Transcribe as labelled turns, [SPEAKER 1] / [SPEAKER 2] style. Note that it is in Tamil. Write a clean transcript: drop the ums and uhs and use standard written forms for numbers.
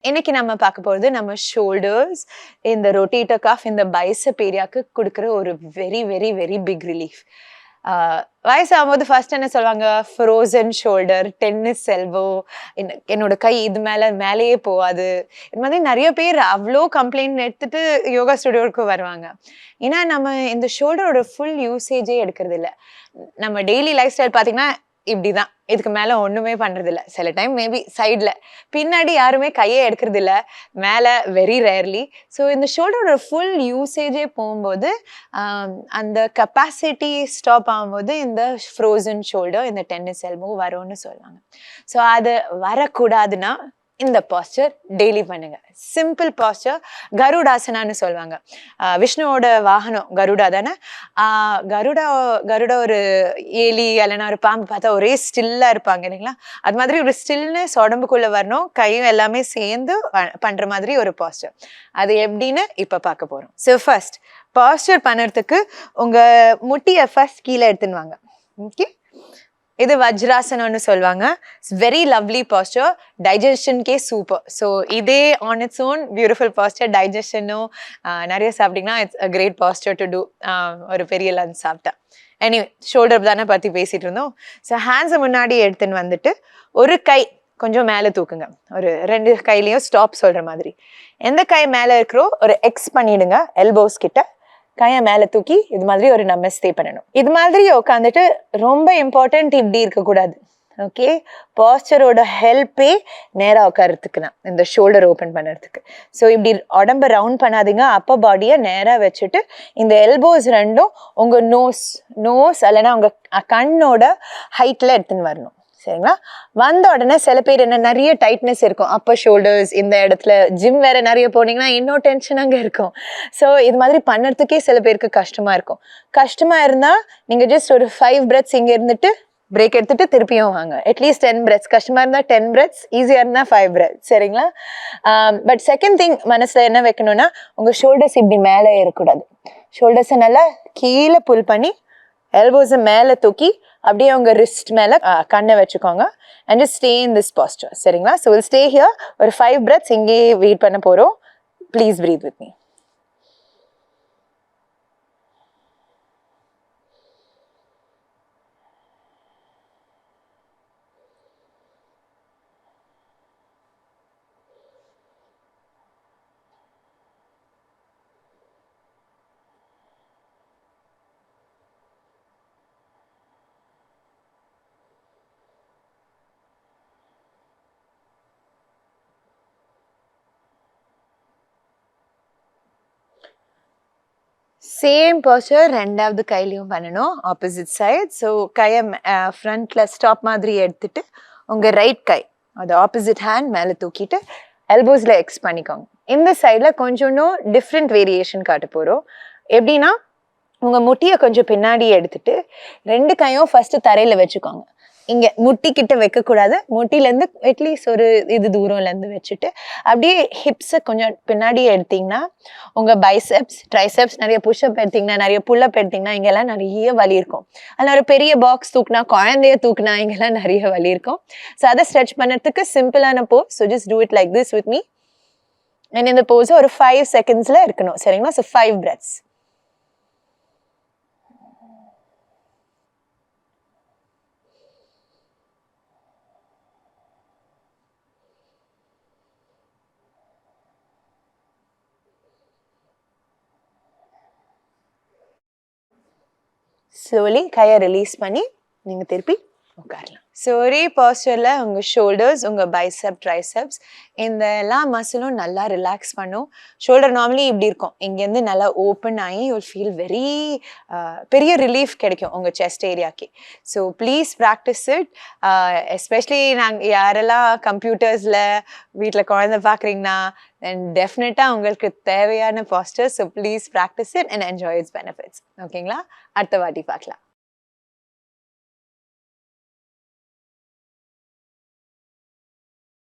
[SPEAKER 1] இன்னைக்கு நம்ம பார்க்க போறது நம்ம ஷோல்டர்ஸ், இந்த ரொட்டேட்டர் கஃப், இந்த பைசெப் ஏரியாக்கு குடுக்குற ஒரு very very very big relief. வயசாகும்போது ஃபர்ஸ்ட் என்ன சொல்லுவாங்க, ஃப்ரோசன் ஷோல்டர், டென்னிஸ் எல்போ, என்னோட கை இது மேலேயே போகாது. இது மாதிரி நிறைய பேர் அவ்வளோ கம்ப்ளைண்ட் எடுத்துட்டு யோகா ஸ்டுடியோவுக்கு வருவாங்க. ஏன்னா நம்ம இந்த ஷோல்டரோட ஃபுல் யூசேஜே எடுக்கிறது இல்லை. நம்ம டெய்லி லைஃப் ஸ்டைல் பார்த்தீங்கன்னா இப்படிதான், இதுக்கு மேல ஒண்ணுமே பண்றது இல்ல. சில டைம் மேபி சைட்ல பின்னாடி யாருமே கையே எடுக்கிறது இல்ல, மேல வெரி ரேர்லி. ஸோ இந்த ஷோல்டரோட ஃபுல் யூசேஜே போகும்போது அந்த கெப்பாசிட்டி ஸ்டாப் ஆகும்போது இந்த ஃப்ரோசன் ஷோல்டர், இந்த டென்னிஸ் எல்போ வரும்னு சொல்லுவாங்க. ஸோ அது வரக்கூடாதுன்னா இந்த பாஸ்டர் டெய்லி பண்ணுங்க. சிம்பிள் பாஸ்டர், கருடாசனான்னு சொல்லுவாங்க. விஷ்ணுவோட வாகனம் கருடா தானே. கருடா ஒரு ஏலி இல்லைன்னா ஒரு பாம்பு பார்த்தா ஒரே ஸ்டில்லா இருப்பாங்க இல்லைங்களா, அது மாதிரி ஒரு ஸ்டில்னஸ் உடம்புக்குள்ள வரணும், கையும் எல்லாமே சேர்ந்து பண்ற மாதிரி ஒரு பாஸ்டர். அது எப்படின்னு இப்ப பார்க்க போறோம். ஸோ ஃபர்ஸ்ட் பாஸ்டர் பண்ணுறதுக்கு உங்க முட்டியை ஃபர்ஸ்ட் கீழே எடுத்துன்னு வாங்க. ஓகே, இது வஜ்ராசனம்னு சொல்லுவாங்க. இட்ஸ் வெரி லவ்லி பாஸ்டர், டைஜஷனுக்கே சூப்பர். ஸோ இதே on its own beautiful posture. டைஜஷனும் நிறைய சாப்பிட்டீங்கன்னா it's a great posture to do. ஒரு பெரிய லஞ்ச் சாப்பிட்டா. எனிவே ஷோல்டர் தானே பற்றி பேசிட்டு இருந்தோம். ஸோ ஹேண்ட்ஸை முன்னாடி எடுத்துன்னு வந்துட்டு ஒரு கை கொஞ்சம் மேலே தூக்குங்க. ஒரு 2 கையிலையும் ஸ்டாப் சொல்கிற மாதிரி. எந்த கை மேலே இருக்கிறோ ஒரு எக்ஸ் பண்ணிடுங்க, எல்போஸ் கிட்ட கையை மேலே தூக்கி இது மாதிரி ஒரு நமஸ்தே பண்ணணும். இது மாதிரி உட்காந்துட்டு ரொம்ப இம்பார்ட்டன்ட் இப்படி இருக்கக்கூடாது. ஓகே, பாஸ்டரோட ஹெல்ப்பே நேராக உட்காரத்துக்கு தான், இந்த ஷோல்டர் ஓப்பன் பண்ணுறதுக்கு. ஸோ இப்படி உடம்ப ரவுண்ட் பண்ணாதீங்க, அப்பர் பாடியை நேராக வச்சுட்டு இந்த எல்போஸ் ரெண்டும் உங்கள் நோஸ் இல்லைன்னா உங்கள் கண்ணோட ஹைட்டில் எடுத்துன்னு வரணும். சரிங்களா? வந்த உடனே சில பேர் என்ன நிறைய டைட்னஸ் இருக்கும் அப்பர் ஷோல்டர்ஸ் இந்த இடத்துல. ஜிம் வேற நிறைய போனீங்கன்னா இன்னும் டென்ஷன் அங்கே இருக்கும். ஸோ இது மாதிரி பண்ணுறதுக்கே சில பேருக்கு கஷ்டமா இருக்கும். கஷ்டமா இருந்தால் நீங்கள் ஜஸ்ட் ஒரு 5 breaths இங்கே இருந்துட்டு பிரேக் எடுத்துட்டு திருப்பியும் வாங்க. At least 10 breaths. கஷ்டமா இருந்தால் 10 breaths, ஈஸியாக இருந்தால் 5 breaths. சரிங்களா? பட் செகண்ட் திங் மனசில் என்ன வைக்கணும்னா, உங்கள் ஷோல்டர்ஸ் இப்படி மேலே ஏறக்கூடாது. ஷோல்டர்ஸை நல்லா கீழே புல் பண்ணி எல்போஸை மேலே தூக்கி அப்படியே உங்க ரிஸ்ட் மேலே கண்ணை வச்சுக்கோங்க. And just stay in this posture. சரிங்களா? So will stay here. ஒரு 5 breaths இங்கேயே வெயிட் பண்ண போகிறோம். Please breathe with me. Same posture ரெண்டாவது கையிலையும் பண்ணணும், ஆப்போசிட் சைட். ஸோ கையை ஃப்ரண்ட்ல ஸ்டாப் மாதிரி எடுத்துட்டு உங்கள் ரைட் கை அது ஆப்போசிட் ஹேண்ட் மேலே தூக்கிட்டு எல்போஸில் எக்ஸ் பண்ணிக்கோங்க. இந்த சைடில் கொஞ்சம் டிஃப்ரெண்ட் வேரியேஷன் காட்ட போகிறோம். எப்படின்னா, உங்கள் முட்டியை கொஞ்சம் பின்னாடி எடுத்துட்டு 2 கையும் ஃபர்ஸ்ட் தரையில் வச்சுக்கோங்க. இங்கே முட்டிக்கிட்ட வைக்கக்கூடாது, முட்டிலேருந்து அட்லீஸ்ட் ஒரு இது தூரம்லேருந்து வச்சுட்டு அப்படியே ஹிப்ஸை கொஞ்சம் பின்னாடி எடுத்தீங்கன்னா உங்கள் பைசெப்ஸ், ட்ரைசெப்ஸ், நிறைய புஷ்அப் எடுத்தீங்கன்னா, நிறைய புல்லப் எடுத்தீங்கன்னா இங்கெல்லாம் நிறைய வலி இருக்கும். அதில் ஒரு பெரிய பாக்ஸ் தூக்குனா, குழந்தைய தூக்குனா இங்கெல்லாம் நிறைய வலி இருக்கும். ஸோ அதை ஸ்ட்ரெச் பண்ணுறதுக்கு சிம்பிளான pose. So just do it like this with me. And இந்த போஸை ஒரு 5 seconds இருக்கணும். சரிங்களா? So 5 breaths. ஸ்லோலி கையை ரிலீஸ் பண்ணி நீங்கள் திருப்பி உட்காரலாம். ஸோ ஒரே பாஸ்டரில் உங்கள் ஷோல்டர்ஸ், உங்கள் பைசெப், ட்ரைசெப்ஸ் இந்த எல்லா மசிலும் நல்லா ரிலாக்ஸ் பண்ணும். ஷோல்டர் நார்மலி இப்படி இருக்கும், இங்கேருந்து நல்லா ஓப்பன் ஆகி யூல் ஃபீல் வெரி பெரிய ரிலீஃப் கிடைக்கும் உங்கள் செஸ்ட் ஏரியாக்கே. So please practise it. Especially நாங்கள் யாரெல்லாம் கம்ப்யூட்டர்ஸில் வீட்டில் குழந்தை பார்க்குறீங்கன்னா தென் டெஃபினட்டாக உங்களுக்கு தேவையான pastor. So please practise it and enjoy it's benefits. ஓகேங்களா? அடுத்த வாட்டி பார்க்கலாம்.